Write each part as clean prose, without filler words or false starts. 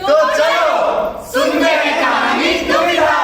तो चलो सुनते हैं कहानी दुविधा।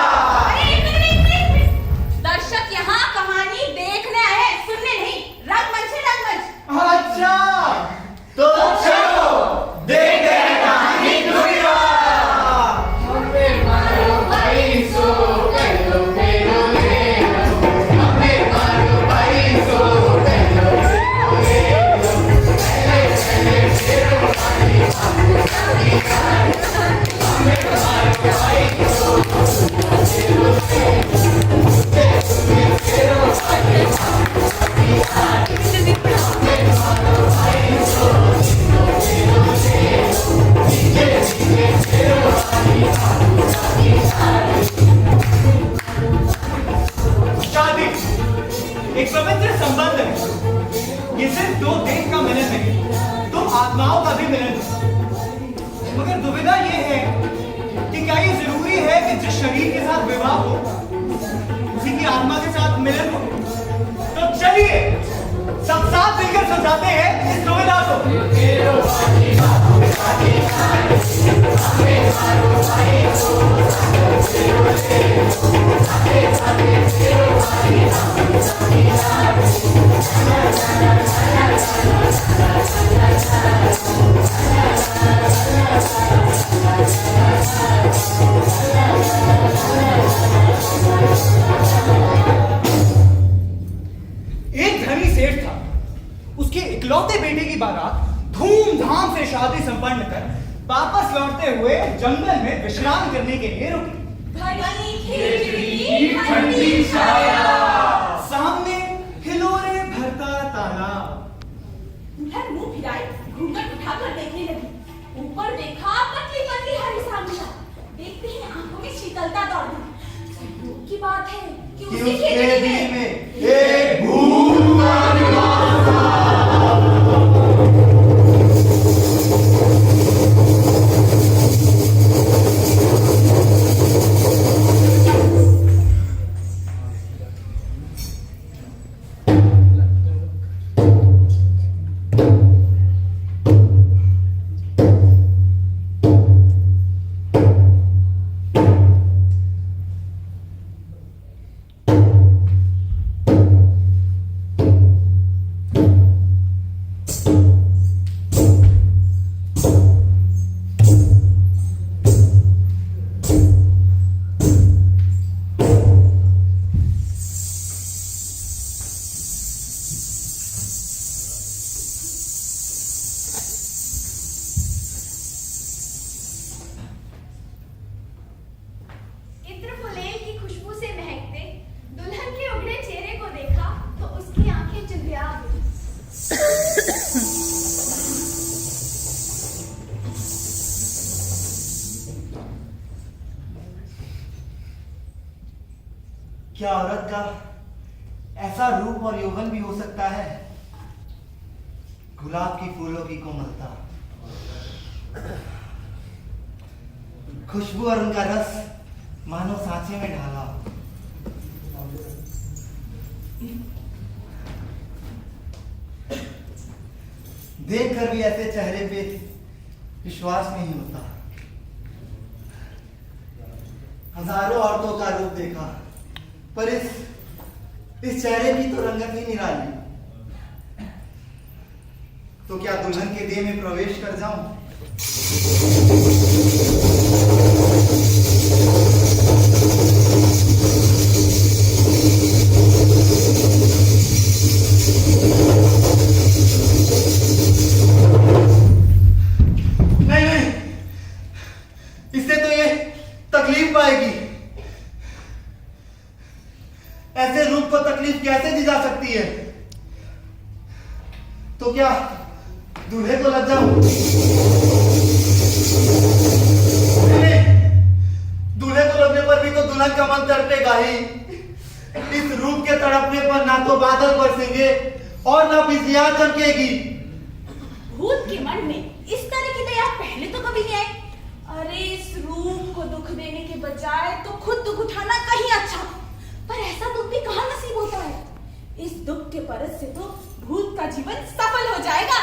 में जिस शरीर के साथ विवाह हो उसी की आत्मा के साथ मिलन हो, तो चलिए सब साथ मिलकर समझाते हैं इस दुविधा को। एक धनी सेठ था, उसके इकलौते बेटे की बारात धूमधाम से शादी संपन्न कर वापस लौटते हुए जंगल में विश्राम करने के लिए रुकी। सामने हिलोरे भरता तालाब। दुल्हन मुंह फिराई घूंघट उठाकर देखने लगी। ऊपर देखा पतली पतली हरी सामिया। देखते ही आंखों में शीतलता दौड़ गई। संयोग की बात है कि उसके खेत में एक भूत का निवास था। क्या औरत का ऐसा रूप और यौवन भी हो सकता है? गुलाब की फूलों की कोमलता, खुशबू और उनका रस मानो सांचे में ढाला। देखकर भी ऐसे चेहरे पे विश्वास नहीं होता। हजारों औरतों का रूप देखा, पर इस चेहरे की तो रंगत ही निराली। तो क्या दुल्हन के देह में प्रवेश कर जाऊं? नहीं नहीं, इससे तो ये तकलीफ पाएगी। ऐसे रूप को तकलीफ कैसे दी जा सकती है? तो क्या दूल्हे को लग जाऊं? दूल्हे को लगने पर भी तो दुल्हन का मन तड़पेगा ही। इस रूप के तड़पने पर ना तो बादल बरसेंगे और ना बिजलियां चमकेगी। भूत के मन में इस तरह की दया पहले तो कभी नहीं आई। अरे इस रूप को दुख देने के बजाय तो खुद दुख उठाना कहीं अच्छा। पर ऐसा दुख भी कहाँ नसीब होता है? इस दुख के परस से तो भूत का जीवन सफल हो जाएगा।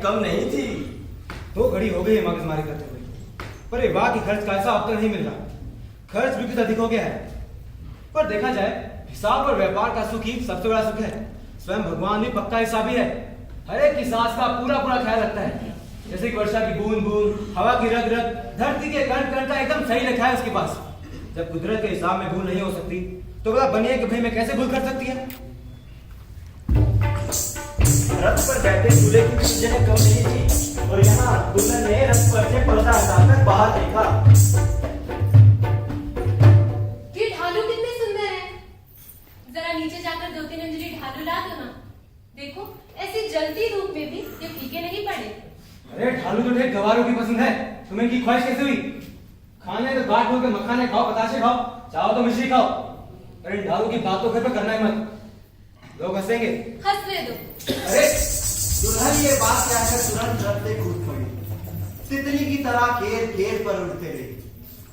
कम नहीं थी। 2 घड़ी हो गई मगजमारी करते हुए, पर विवाह की खर्च का ऐसा उत्तर नहीं मिल रहा। खर्च भी कुछ अधिक हो गया है, पर देखा जाए हिसाब और व्यापार का सुख ही सबसे बड़ा सुख है। स्वयं भगवान भी पक्का हिसाबी है, हर एक की सांस का पूरा पूरा ख्याल रखता है। जैसे कि वर्षा की बूंद बूंद, हवा की रग रग, धरती के कण कण का एकदम सही लिखा है उसके पास। जब कुदरत के हिसाब में भूल नहीं हो सकती तो बता बनिए कि भाई मैं कैसे भूल कर सकती है। रथ पर बैठे दूल्हे की भी जगह कम नहीं थी और यहाँ दुल्हन ने रथ पर से पर्दा हटाकर बाहर देखा। ये ढालू कितने सुंदर है। जरा नीचे जाकर 2-3 अंजलि ढालू ला दो ना। देखो ऐसी जलती धूप में भी ये फीके नहीं पड़े। अरे ढालू तो ढेर गवारों की पसंद है, तुम्हें की ख्वाहिश कैसे हुई? खाने तो गांठ बोल के मखाने खाओ, बताशे खाओ, चाहो तो मिश्री खाओ, पर इन ढालू की बात तो घर पे करना ही मत, लोग हंसेंगे। हंसने दो। अरे दुल्हन ये बात कहकर तुरंत रथ से कूद पड़ी। तितली की तरह खेर खेर पर उड़ते रहे।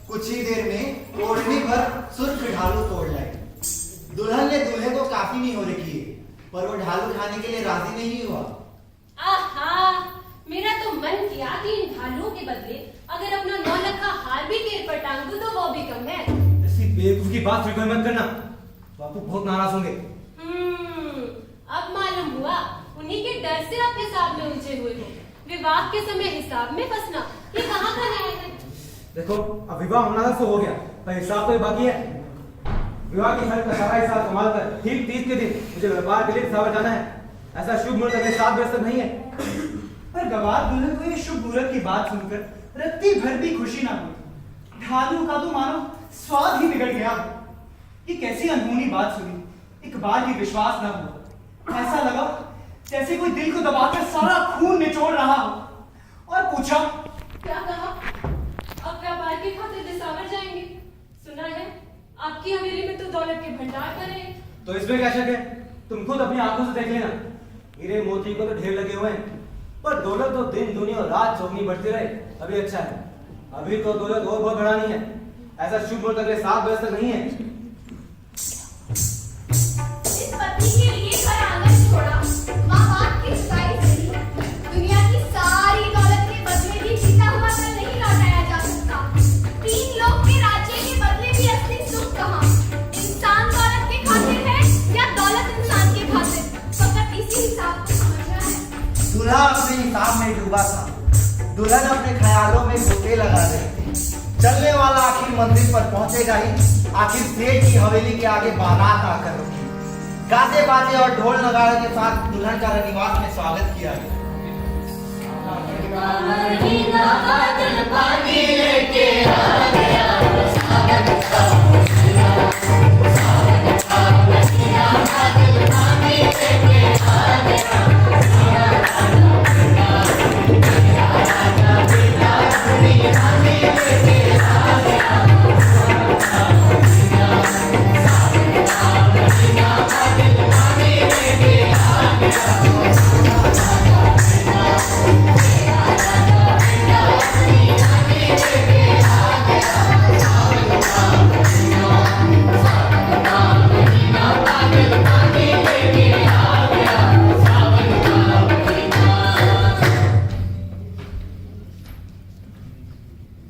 कुछ ही देर में ओढ़नी भर सुर्ख ढालू तोड़ लाए। दुल्हन ने दूल्हे को काफी नहीं हो रखी है, पर वो ढालू खाने के लिए राजी नहीं हुआ। आहा, मेरा तो मन किया कि इन ढालुओं के बदले अगर अपना 9 लखा हार भी टेर पर टांग दूं तो वो भी कम है। ऐसी बेवकूफ की बात फिर मत करना, बापू बहुत नाराज होंगे। अब मालूम हुआ उन्हीं के डर से आप हिसाब में उलझे हुए हो। विवाह के समय हिसाब में फंसना ये कहाँ का न्याय है? देखो अब विवाह होना था तो हो गया, पर हिसाब तो बाकी है। विवाह की हर सारा हिसाब संभाल कर ठीक 30 के दिन मुझे व्यापार के लिए सावर जाना है। ऐसा शुभ मुहूर्त अगले 7 बजे तक नहीं है। पर गवार दुल्हन को ये शुभ मुहूर्त की बात सुनकर रत्ती भर भी खुशी ना हुई। ढालू का तो मानो स्वाद ही बिगड़ गया। ये कैसी अनहोनी बात सुनी, एक बार भी विश्वास ना हुआ। ऐसा लगा जैसे कोई दिल को दबाकर सारा खून निचोड़ रहा हो। और पूछा, क्या कहा? अब व्यापार के खातिर दिसावर जाएंगे? सुना है आपकी हवेली में तो दौलत के भंडार भरे हैं। तो इसमें क्या शक है? तुम खुद अपनी आंखों से देख लेना। हीरे मोती को तो ढेर लगे हुए हैं, पर दौलत तो दिन दुनिया और रात चौगनी बढ़ती रहे अभी अच्छा है। अभी तो दौलत और बहुत बढ़ानी है। ऐसा शुभ मुहूर्त अगले 7 बजे तक नहीं है। इस पत्नी के लिए घर आंगन छोड़ा, माँ बाप की जुदाई सही, दुनिया की सारी दौलत के बदले भी जीता हुआ धन नहीं लौटाया जा सकता। 3 लोक के राज्य के बदले भी असली सुख कहाँ? इंसान दौलत के खातिर है या दौलत इंसान के खातिर? फकत इसी हिसाब को समझना है। दूल्हा अपने हिसाब में डूबा था, दुल्हन अपने ख्यालों में गोते लगा रहे थे। चलने वाला आखिर मंदिर पर पहुंचेगा ही। आखिर सेठ की हवेली के आगे बारात आकर रुकी। गाजे बाजे और ढोल नगाड़े के साथ दुल्हन का रनिवास में स्वागत किया गया।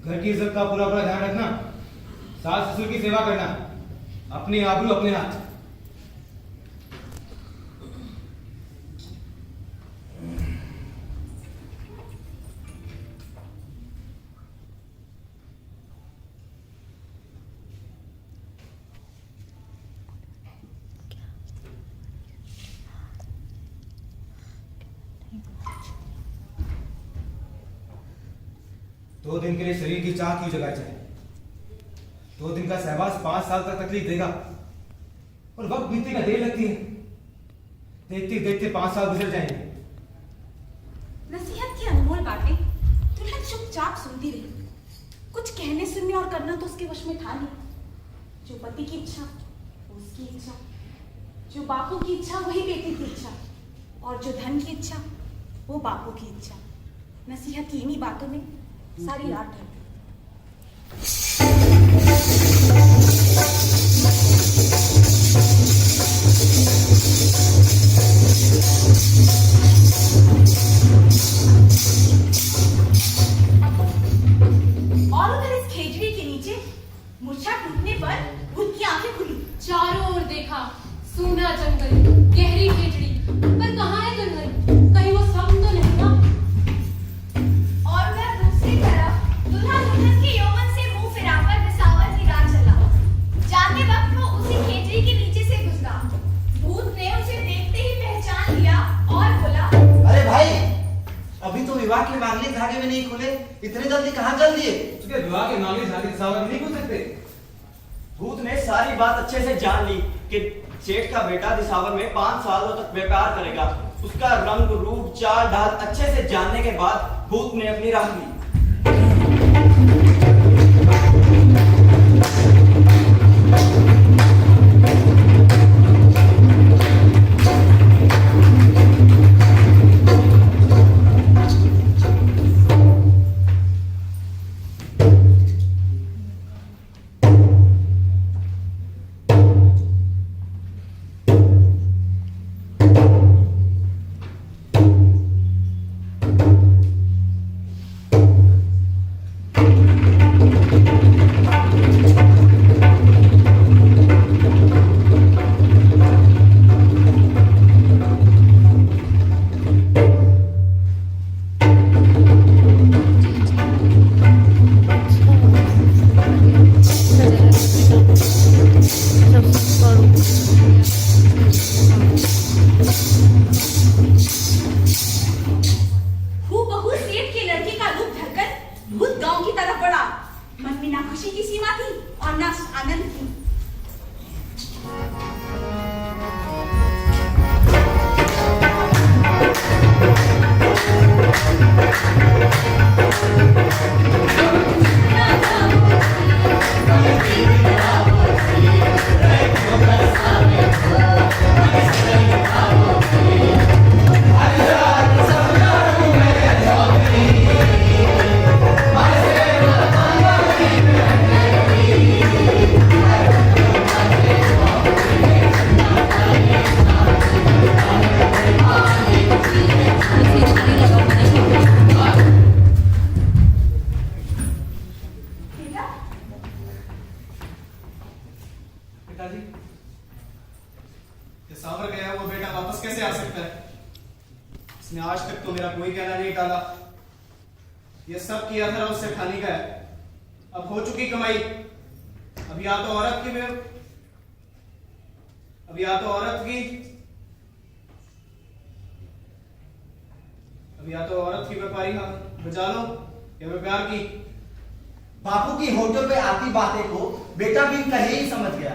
घर की इज्जत का पूरा पूरा ध्यान रखना। सास ससुर की सेवा करना, अपनी आबरू अपने हाथ। दो दिन के लिए शरीर की चाह क्यों जगाई जाए? 2 दिन का सहवास 5 साल तक तकलीफ देगा और वक्त बीतने का देर लगती है। देखते देखते 5 साल गुजर जाएंगे। नसीहत की अनमोल बातें दुल्हन चुपचाप सुनती रही। कुछ कहने सुनने और करना तो उसके वश में था नहीं। जो पति की इच्छा वो उसकी इच्छा, जो बापू की इच्छा वही बेटी की इच्छा, और जो धन की इच्छा वो बापू की इच्छा। नसीहत की इन्हीं बातों में सारी रात ढल और उधर इस खेजड़ी के नीचे मूर्छा टूटने पर भूत की आंखें खुली। चारों ओर देखा, सूना जंगल, गहरी खेजड़ी, पर कहाँ है दुल्हन? कहीं वो सब तो नहीं था? इतने जल्दी कहाँ चल दिए? उसके विवाह के मामले झांकी दिसावर नहीं पूछ सकते। भूत ने सारी बात अच्छे से जान ली कि सेठ का बेटा दिसावर में 5 सालों तक व्यापार करेगा। उसका रंग रूप चाल ढाल अच्छे से जानने के बाद भूत ने अपनी राह ली। हूबहू सेठ की लड़की का रूप धरकर भूत गांव की तरफ बढ़ा। मन में ना खुशी की सीमा थी और ना आनंद की। पिताजी, दिसावर गया वो बेटा वापस कैसे आ सकता है? इसने आज तक तो मेरा कोई कहना नहीं टाला। ये सब किया था उससे खाने का है। अब हो चुकी कमाई। अब या तो औरत की व्यापारी हाथ बचा लो या व्यापार की। बापू की होठों पे आती बातें को बेटा भी कहीं ही समझ गया।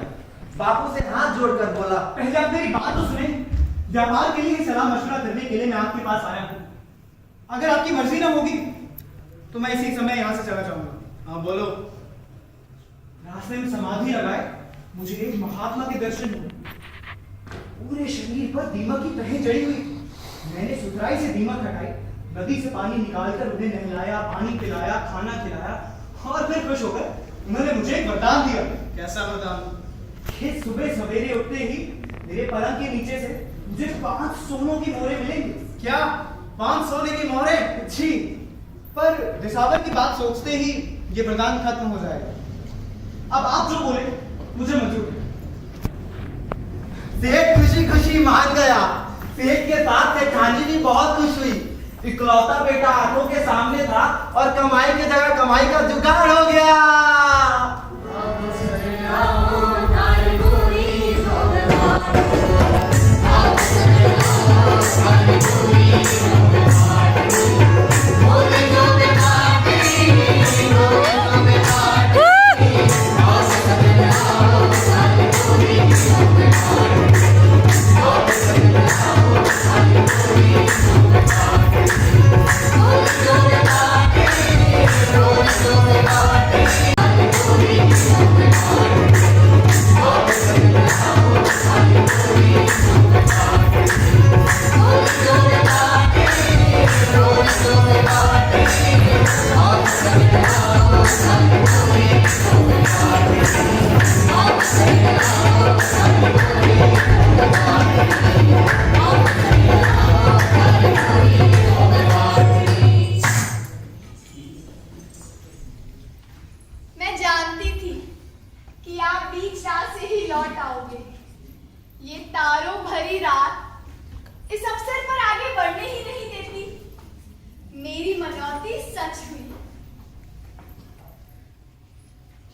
बापू से हाथ जोड़कर बोला, पहले आप मेरी बात तो सुने। व्यापार के लिए सलाह मशवरा करने के लिए मैं आपके पास आया हूँ। अगर आपकी मर्जी ना होगी तो मैं इसी समय यहाँ से चला जाऊंगा। हाँ बोलो। रास्ते में समाधि लगाए मुझे एक महात्मा के दर्शन हुए। पूरे शरीर पर दीमक की तहें जड़ी हुई। मैंने सुथराई से दीमक हटाई, नदी से पानी निकालकर उन्हें नहलाया, पानी पिलाया, खाना खिलाया और फिर खुश होकर उन्होंने मुझे एक वरदान दिया। कैसा वरदान? कि सुबह सवेरे उठते ही मेरे पलंग के नीचे से मुझे 5 सोनों की मोहरें मिलेंगी। क्या 5 सोने की मोहरें? जी, पर दिसावर की बात सोचते ही ये वरदान खत्म हो जाएगा। अब आप जो बोले मुझे मंजूर है। सेठ खुशी खुशी मान गया। सेठ के साथ सेठानी भी बहुत खुश हुई। इकलौता बेटा आंखों के सामने था और कमाई की जगह कमाई का जुगाड़ हो गया। मैं जानती थी कि आप बीच रात से ही लौट आओगे। ये तारों भरी रात इस अवसर पर आगे बढ़ने ही नहीं देती। मेरी मनौती सच हुई।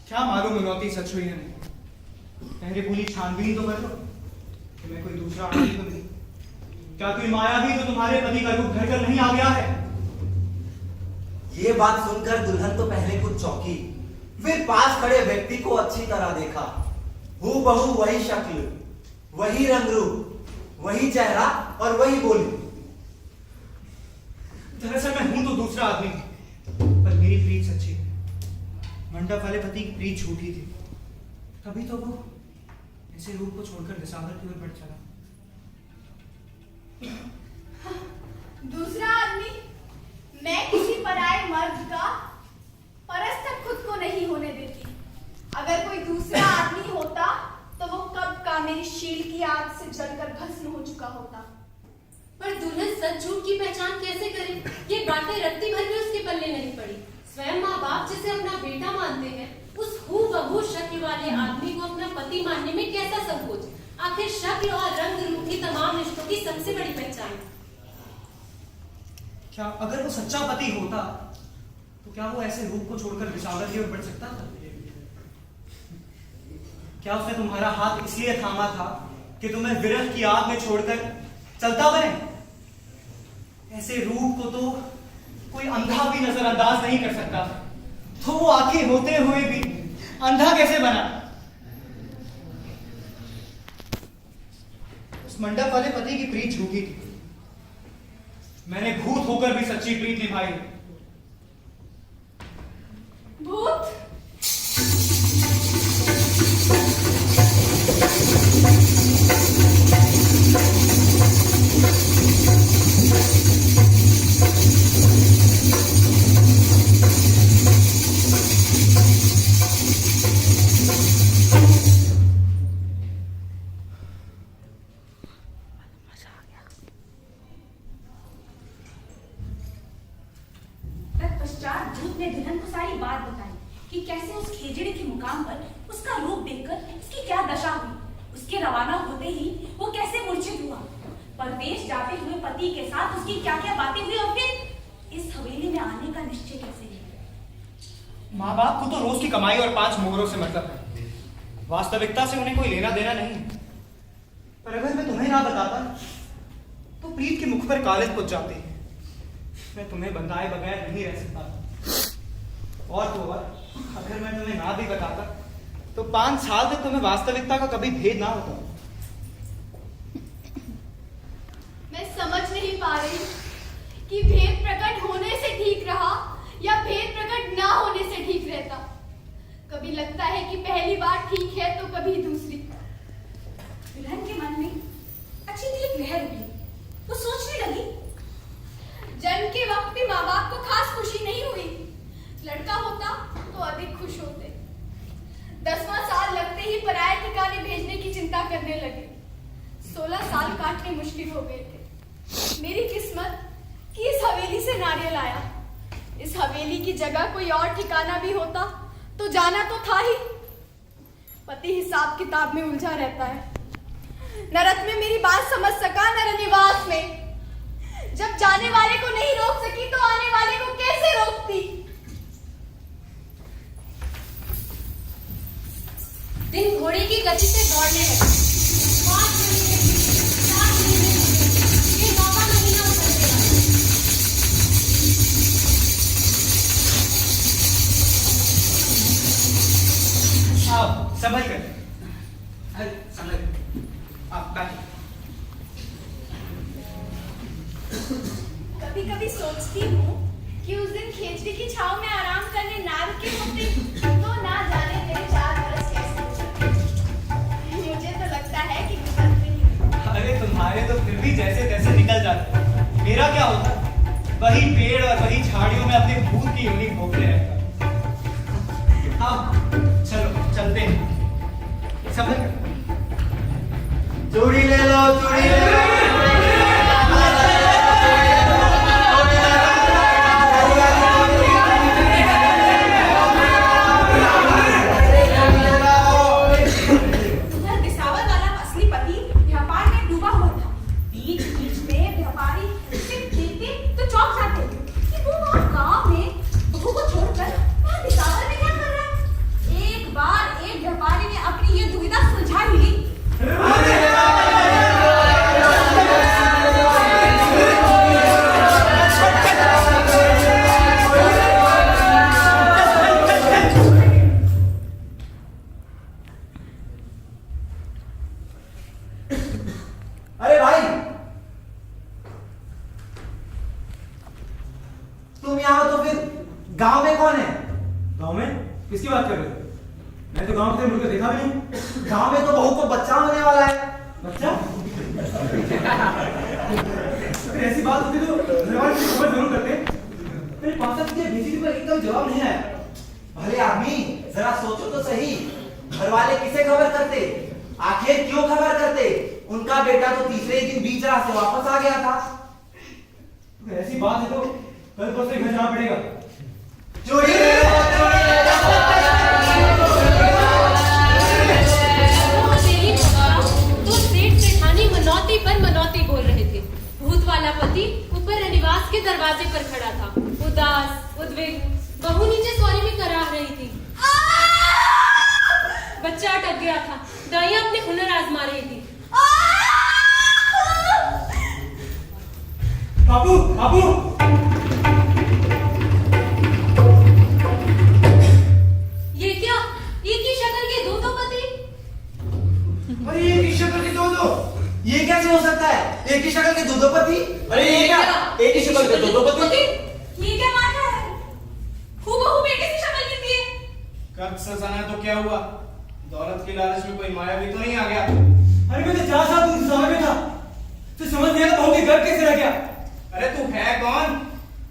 क्या मालूम मनौती सच हुई है नहीं। पहले पूरी छानबीन तो कर लो कि मैं कोई दूसरा आदमी तो नहीं। क्या कोई माया भी तो तुम्हारे पति का रूप धरकर नहीं आ गया है? ये बात सुनकर दुल्हन तो पहले कुछ चौंकी, फिर पास खड़े व्यक्ति को अच्छी तरह देखा। हूबहू वही शक्ल, वही रंग रूप, वही चेहरा और वही बोली। दरअसल मैं हूं तो दूसरा आदमी, पर मेरी प्रीत सच्ची है। मंडप वाले पति की प्रीत झूठी थी, तभी तो वो ऐसे रूप को छोड़कर दिसावर की ओर बढ़ चला। दूसरा आदमी? मैं किसी पराये मर्द का परस्तक खुद को नहीं होने देती। अगर कोई दूसरा आदमी होता तो वो कब का मेरी शील की आग से जलकर भस्म हो चुका होता। पर दुल्हन सच झूठ की पहचान कैसे करे? ये बातें रत्ती भर भी उसके पल्ले नहीं पड़ी। स्वयं माँ बाप जिसे अपना बेटा मानते हैं, उस हूबहू शक्ल वाले आदमी को अपना पति मानने में कैसा संकोच? आखिर शक्ल और रंग रूप की तमाम रिश्तों की सबसे बड़ी पहचान। क्या अगर वो सच्चा पति होता तो क्या वो ऐसे रूप को छोड़कर दिसावर की ओर बढ़ सकता था? क्या उसने तुम्हारा हाथ इसलिए थामा था कि तुम्हें विरह की आग में छोड़कर चलता बने? ऐसे रूप को तो कोई अंधा भी नजरअंदाज नहीं कर सकता, तो वो आंखें होते हुए भी अंधा कैसे बना? उस मंडप वाले पति की प्रीत झूठी थी। मैंने भूत होकर भी सच्ची प्रीत निभाई। भूत? तत्पश्चात भूत ने दुल्हन को सारी बात बताई कि कैसे उस खेजड़े के मुकाम पर उसका रूप देखकर उसकी क्या दशा हुई। उसके रवाना होते ही वो कैसे मूर्छित हुआ, परदेश जाते हुए पति के साथ उसकी क्या क्या बातें हुई और फिर इस हवेली में आने का निश्चय कैसे हुआ। माँ बाप को तो रोज की कमाई और 5 मोहरों से मतलब है, वास्तविकता से उन्हें कोई लेना देना नहीं। पर अगर मैं तुम्हें ना बताता तो प्रीत के मुख पर कालिज पुच जाती। मैं तुम्हें बंधाए बगैर नहीं रह सकता। और तो और अगर मैं तुम्हें ना भी बताता तो 5 साल तक तुम्हें वास्तविकता का कभी भेद ना होता। मैं समझ नहीं पा रही कि भेद प्रकट होने से ठीक रहा या भेद प्रकट ना होने से ठीक रहता। कभी लगता है कि पहली बार ठीक है तो कभी दूसरी। दुल्हन के मन में अच्छी सी एक लहर उठी। वो सोचने लगी, जन्म के वक्त भी माँ बाप को खास खुशी नहीं हुई। लड़का होता तो अधिक खुश होते। 10वां साल लगते ही पराये ठिकाने भेजने की चिंता करने लगे। 16 साल काटने मुश्किल हो गए थे। मेरी किस्मत कि इस हवेली से नारियल आया। इस हवेली की जगह कोई और ठिकाना भी होता तो जाना तो था ही। पति हिसाब किताब में उलझा रहता है। न रथ में मेरी बात समझ सका, न रनिवास में। जब जाने वाले को नहीं रोक सकी तो आने वाले को कैसे रोकती? दिन घोड़े की गति से दौड़ने लगा। 5 महीने बीते, 4 महीने बीते, ये 9वां महीना उतरने वाला। आप संभल कर, अरे संभल कर, आप बैठिए। कभी कभी सोचती हूँ कि उस दिन खेजड़ी की छांव में आराम करने ना रुके होते तो ना जाने मेरे 4 बरस कैसे गुजरते। मुझे तो लगता है कि गुजरते ही। अरे तुम्हारे तो फिर भी जैसे तैसे निकल जाते, मेरा क्या होता? वही पेड़ और वही झाड़ियों में अपने भूत की योनि भोगते रहता। हाँ चलो चलते हैं। समझ चूड़ी ले लो, चूड़ी ले लो। व्यापारी ने अपनी ये दुविधा सुलझा ही ली। किसकी बात कर रहे हो? मैं तो गांव के मुड़ के देखा भी नहीं। गांव में तो बहू को बच्चा होने वाला है। बच्चा? अगर ऐसी बात होती तो घर वाले मुझे खबर जरूर करते। मेरे पास तुझे भेजी थी पर एकदम जवाब नहीं आया। भले आदमी, जरा सोचो तो सही, घर वाले किसे खबर करते? आखिर क्यों खबर करते? उनका बेटा तो तीसरे ही दिन बीच राह से वापस आ गया था। अगर ऐसी बात है तो कल परसों घर जाना पड़ेगा। चोरी ले लो, चोरी ले लो। तो सेठ सेठानी मनौती पर मनौती बोल रहे थे। भूत वाला पति ऊपर निवास के दरवाजे पर खड़ा था, उदास उद्विग्न। बहू नीचे सवारी में कराह रही थी। बच्चा अटक गया था, दाइयां अपने हुनर आजमा रही थी। बाबू, बाबू! ये क्या? एक ही शक्ल के दो दो पति? अरे एक ही शक्ल के दो? ये कैसे हो सकता है? एक ही शक्ल के दो पति? अरे ये क्या? एक ही शक्ल के दो पति? ये क्या मामला है? हूबहू बेटे की शक्ल की है। कब सजाना तो क्या हुआ? दौलत के लालच में कोई माया भी तो नहीं आ गया? अरे मैं तो 4 साल तुम इंतजार में था। तो समझ नहीं आया बहू के घर कैसे रह गया? अरे तू है कौन?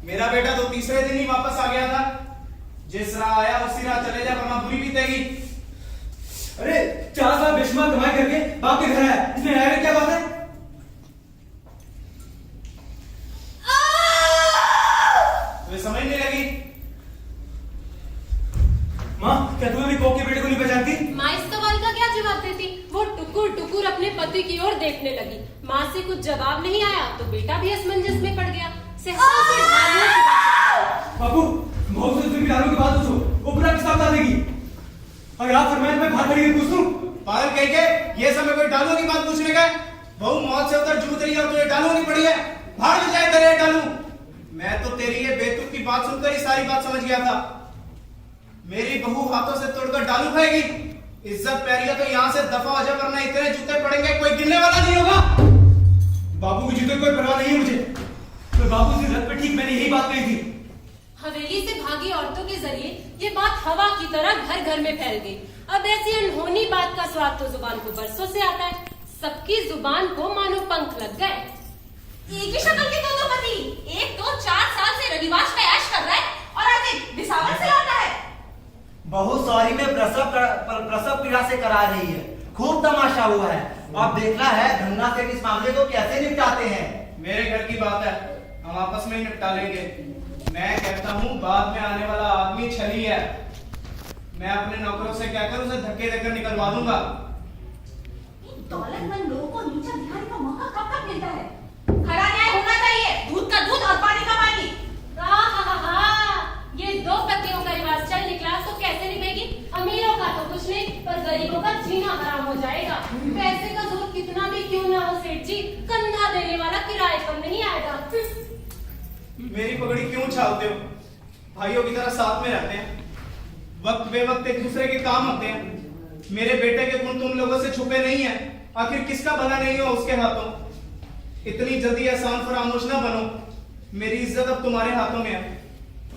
मेरा बेटा तो तीसरे दिन ही वापस आ गया था। जिस राह आया उसी राह चले जा, वरना बुरी बीतेगी। अरे 4 साल बेशुमार कमाई करके बाप के घर आया, इसमें आया क्या बात है? तुम्हें समझ नहीं लगी? माँ, क्या तुम्हें भी कोक के बेटे को नहीं पहचानती? माँ इस सवाल का क्या जवाब देती? वो टुकुर टुकुर अपने पति की ओर देखने लगी। माँ से कुछ जवाब नहीं आया तो बेटा भी असमंजस में पड़ गया। सहसा उसे ढालने की बात आई। बाबू, बहुत से दिन डालू की बात पूछो, वो पूरा किताब डाल देगी। अगर आप फरमाएं मैं बाहर खड़ी पूछ लूं? पागल कह के ये समय कोई डालू की बात पूछने का? बहू मौत से उतर जूझ रही है और तुझे डालू नहीं पड़ी है। भाड़ में जाए तेरे डालू। मैं तो तेरी ये बेतुक की बात सुनकर ही सारी बात समझ गया था। मेरी बहू हाथों से तोड़कर डालू खाएगी। इज्जत पैरिया तो यहाँ से दफा हो जा, वरना इतने जूते पड़ेंगे कोई गिनने वाला नहीं होगा। बाबू की जूते कोई परवाह नहीं है मुझे। तो बाबू से रथ पे ठीक मैंने यही बात कही थी। हवेली से भागी औरतों के जरिए ये बात हवा की तरह घर घर में फैल गई। अब ऐसी अनहोनी बात का स्वाद तो जुबान को बरसों से आता है। सबकी जुबान को मानो पंख लग गए। एक ही शक्ल के दो पति, एक तो 4 साल से रविवास का ऐश कर रहा है और आज एक दिसावर से लौटा है। बहू सॉरी में प्रसव पीड़ा से करा रही है। खूब तमाशा हुआ है। अब देखना है गंगा से इस मामले को कैसे निपटाते हैं। मेरे घर की बात है, हम आपस में ही निपटा लेंगे। मैं कहता हूँ बाद में आने वाला आदमी छली है। मैं अपने नौकरों से कहकर उसे धक्के देकर निकलवा दूंगा। इन दौलतमंद लोगों को नीचा दिखाने का मौका कब तक मिलता है? खरा न्याय होना चाहिए, दूध का दूध और पानी का पानी। ये दो पतियों का रिवाज चल निकला तो कैसे निभेगी? अमीरों का तो कुछ नहीं, पर गरीबों का जीना हराम हो जाएगा। पैसे का जोर कितना भी क्यों ना हो सेठ जी, कंधा देने वाला किराए पर नहीं आएगा। मेरी पगड़ी क्यों छालते हो? भाइयों की तरह साथ में रहते हैं, वक्त बेवक्त एक दूसरे के काम होते हैं। मेरे बेटे के गुण तुम लोगों से छुपे नहीं है। आखिर किसका भला नहीं हो उसके हाथों? इतनी जल्दी एहसान फरामोश ना बनो। मेरी इज्जत अब तुम्हारे हाथों में है।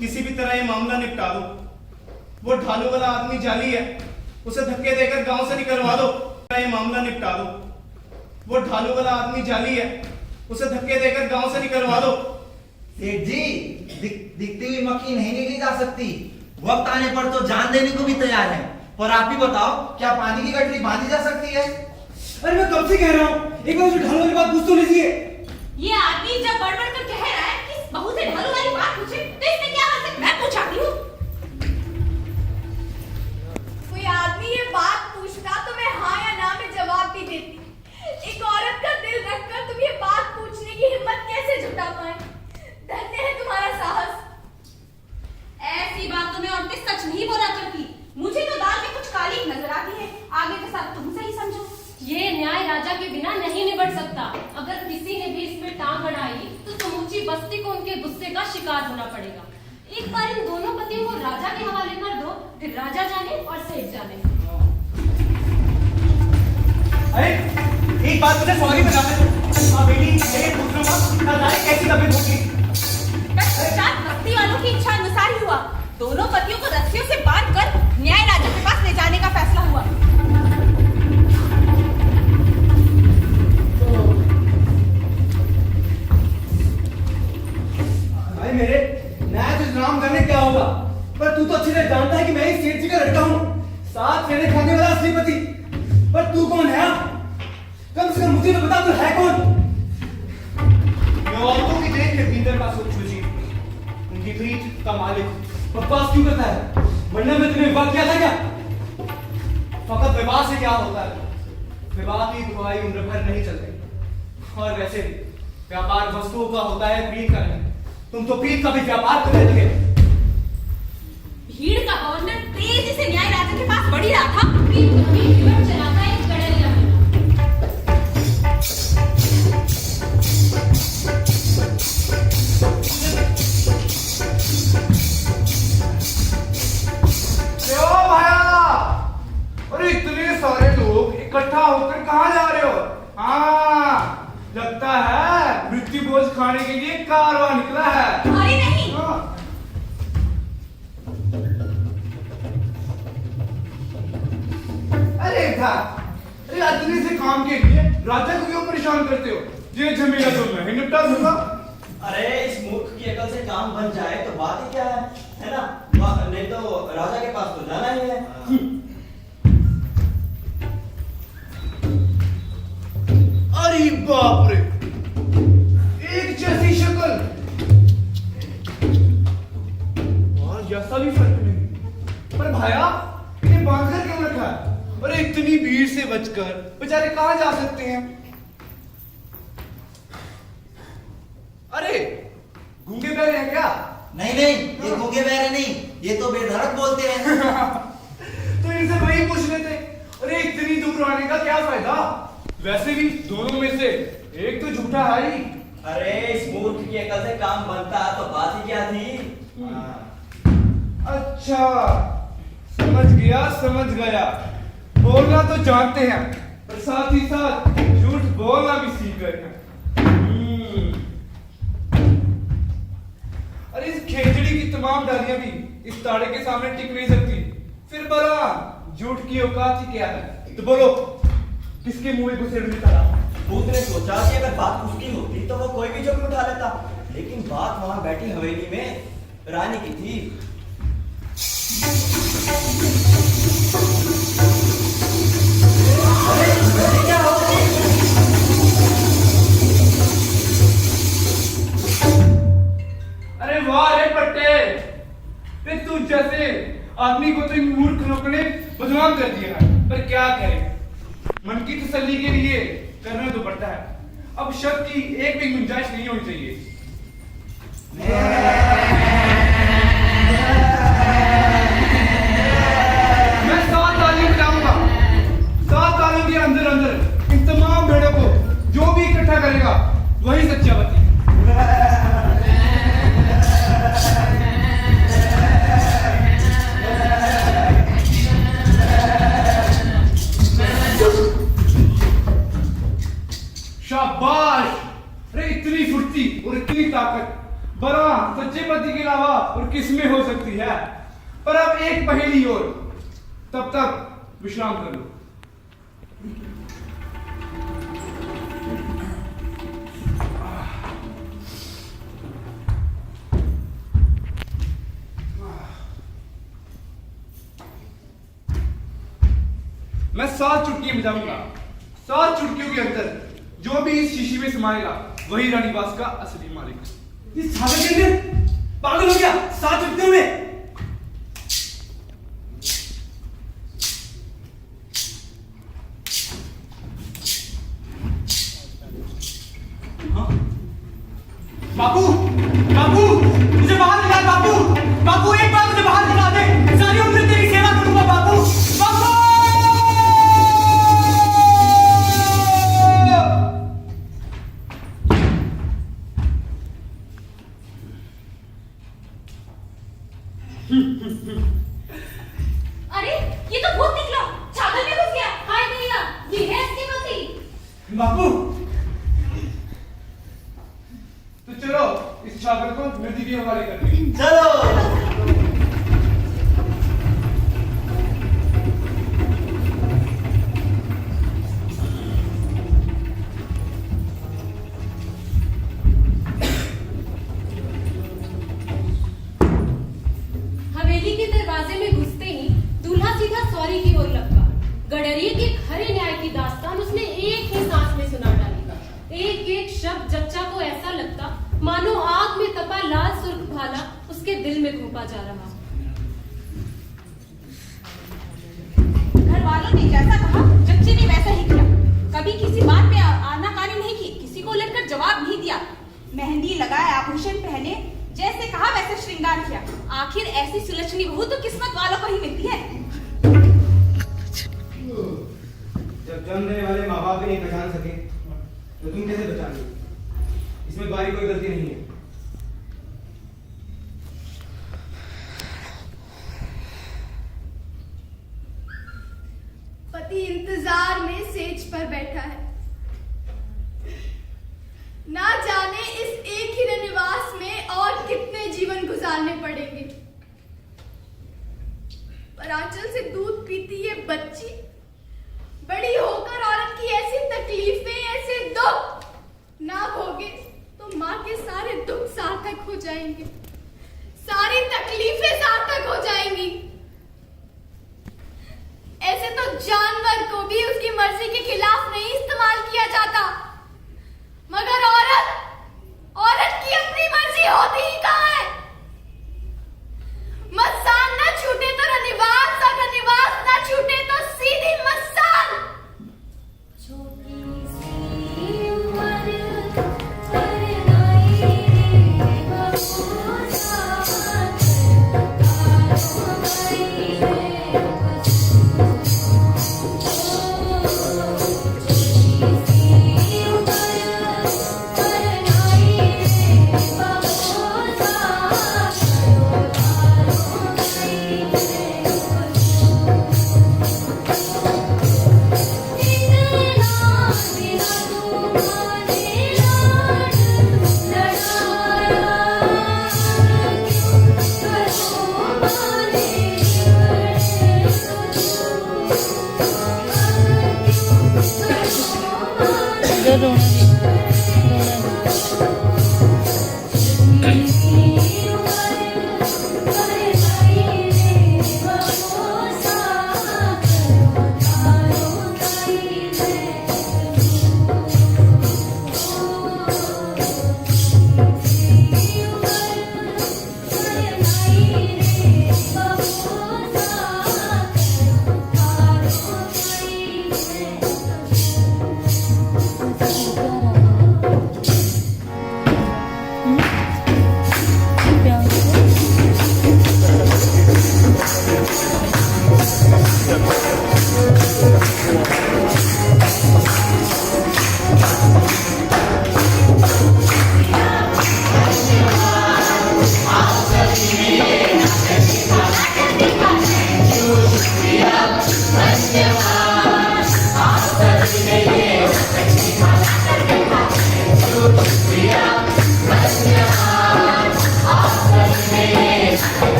किसी भी तरह ये मामला निपटा दो। वो ढालू वाला आदमी जाली है, उसे धक्के देकर गांव से निकलवा दो। ये मामला निपटा दो। वो ढालू वाला आदमी जाली है, उसे धक्के देकर गांव से निकलवा दो। सेठ जी, दिखती हुई मक्खी नहीं निकली जा सकती। वक्त आने पर तो जान देने को भी तैयार है। पर आप ही बताओ, क्या पानी की गठरी बांधी जा सकती है? अरे मैं कब से कह रहा हूँ, एक बार उसे ढालू वाली बात पूछ तो लीजिए। ये आदमी जब बड़बड़ कर कह रहा है कि बहू से ढालू वाली बात पूछे, तो इसमें क्या हाथ है? मैं पूछाती हूँ। कोई आदमी ये बात पूछता तो मैं हाँ या ना में जवाब भी देती। एक औरत का दिल रखकर तुम ये बात पूछने की हिम्मत कैसे जुटा पाए? धन्य है तुम्हारा साहस। ऐसी बात तो मैं औरतें सच नहीं बोला करती। मुझे तो दाल में कुछ काली नजर आती है। आगे के साथ तुम सही समझो। ये न्याय राजा के बिना नहीं निबट सकता। अगर किसी ने भी इसमें टांग अड़ाई तो समूची बस्ती को उनके गुस्से का शिकार होना पड़ेगा। एक बार इन दोनों पतियों को राजा के हवाले कर दो, फिर राजा जाने और सेठ जाने। अरे एक बात मुझे सॉरी बता दे। हाँ बेटी, मेरे पूछ रहा हूँ नाज़ारे कैसी तबीयत होगी? पश्चात बस्ती वालों की इच्छा अनुसार ही हुआ। दोनों पतियों को रस्सियों से बांधकर लड़का हूँ, साथ फेरे खाने वाला असली पति। पर तू कौन है? कम से कम मुझे तो बता, तू है कौन? मैं औरतों की देख के भीतर का सुख छुजी, उनकी प्रीत का मालिक हूँ। बकवास क्यों करता है? वरना मैं तुम्हें विवाह किया था क्या? फकत विवाह से क्या होता है? विवाह की दुआई उम्र भर नहीं चलती। और वैसे भी व्यापार वस्तुओं का होता है, प्रीत का नहीं। तुम तो प्रीत का भी व्यापार करने लगे। भीड़ का गवर्नर तेजी से न्याय राजा के पास बढ़ी रहा था। प्रीत कभी रिवर चलाता एक गड़रिया बना। ओ भाया, अरे इतने सारे लोग इकट्ठा होकर कहाँ जा रहे हो? हाँ, लगता है मृत्यु भोज खाने के लिए कारवां निकला है। अरे नहीं, हाँ। अरे था, अरे अतने से काम के लिए राजा को क्यों परेशान करते हो? ये झमेला तो मैं ही निपटा दूंगा। अरे इस मूर्ख की अकल से काम बन जाए तो बात ही क्या है ना? नहीं तो राजा के पास तो जाना ही है। अरे बाप रे, एक जैसी शक्ल और जैसा भी फर्क नहीं। पर भाया, इन्हें बांधकर क्यों रखा है? अरे इतनी भीड़ से बचकर बेचारे कहां जा सकते हैं? अरे गूंगे बहरे हैं क्या? नहीं नहीं, ये गूंगे बहरे नहीं, ये तो बेधड़क बोलते हैं। तो इनसे वही पूछ लेते। अरे इतनी दूर आने का क्या फायदा? वैसे भी दोनों में से एक तो झूठा है ही। अरे इस मूर्ख की अकल से काम बनता तो बात ही क्या थी? अच्छा, समझ गया। बोलना तो जानते हैं, पर साथ ही साथ झूठ बोलना भी सीख गए हैं। अरे इस खेचड़ी की तमाम डालियां भी इस ताड़े के सामने टिक नहीं सकती। फिर बड़ा झूठ की औकात ही क्या है? तो बोलो, किसके मुंह में घुसेड़ निकाला? भूत ने सोचा कि अगर बात उसकी होती तो वो कोई भी जोखिम उठा लेता, लेकिन बात वहां बैठी हवेली में रानी की थी। अरे क्या हो? अरे वाह रे पट्टे, रे तू जैसे आदमी को तो इन मूर्ख लोगों ने बदनाम कर दिया है। पर क्या करें, मन की तसल्ली के लिए करना तो पड़ता है। अब शक की एक भी गुंजाइश नहीं होनी चाहिए। मैं 7 तालियां बजाऊंगा। 7 तालियों के अंदर अंदर इन तमाम भेड़ों को जो भी इकट्ठा करेगा वही सच्चा पति। शाबाश! अरे इतनी फुर्ती और इतनी ताकत बड़ा सच्चे पति के अलावा और किस में हो सकती है? पर अब एक पहेली और, तब तक विश्राम कर लो। मैं 7 चुटकियां बजाऊंगा। 7 चुटकियों के अंदर जो भी इस शीशी में समाएगा वही रानीवास का असली मालिक। इस छागल के अंदर पागल हो गया? 7 चुटकियों में बापू, बापू, मुझे बाहर निकाल बापू। बापू एक बार मुझे बाहर निकाल दे, सारी उम्र तेरी सेवा करूंगा बापू। बापू! गडरिये के खरे न्याय की दास्तान उसने एक ही सांस में सुना डाली। एक एक शब्द जच्चा को ऐसा लगता मानो आग में तपा लाल सुर्ख भाला उसके दिल में घोंपा जा रहा। घर वालों ने जैसा कहा चच्ची ने वैसा ही किया। कभी किसी बात पे आनाकानी नहीं की, किसी को उलटकर जवाब नहीं दिया। मेहंदी लगाए, आभूषण पहने, जैसे कहा वैसे श्रृंगार किया। आखिर ऐसी सुलक्षणी बहू तो किस्मत वालों को ही मिलती है। जब जन्म देने वाले माँ बाप भी नहीं पहचान सके तो तुम कैसे पहचानोगे? इसमें तुम्हारी कोई गलती नहीं है। पति इंतजार में सेज पर बैठा है। ना जाने इस एक ही निवास में और कितने जीवन गुजारने पड़ेंगे। पर आंचल से दूध पीती ये बच्ची बड़ी होकर औरत की ऐसी तकलीफें, ऐसे दुख ना भोगे तो माँ के सारे दुख सार्थक हो जाएंगे, सारी तकलीफें सार्थक हो जाएंगी। ऐसे तो जानवर को भी उसकी मर्जी के खिलाफ नहीं इस्तेमाल किया जाता, मगर औरत की अपनी मर्जी होती ही कहाँ है? मसान न छूटे तो रनिवास, और रनिवास न छूटे तो सीधी मसान।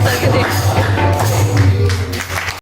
सर के देख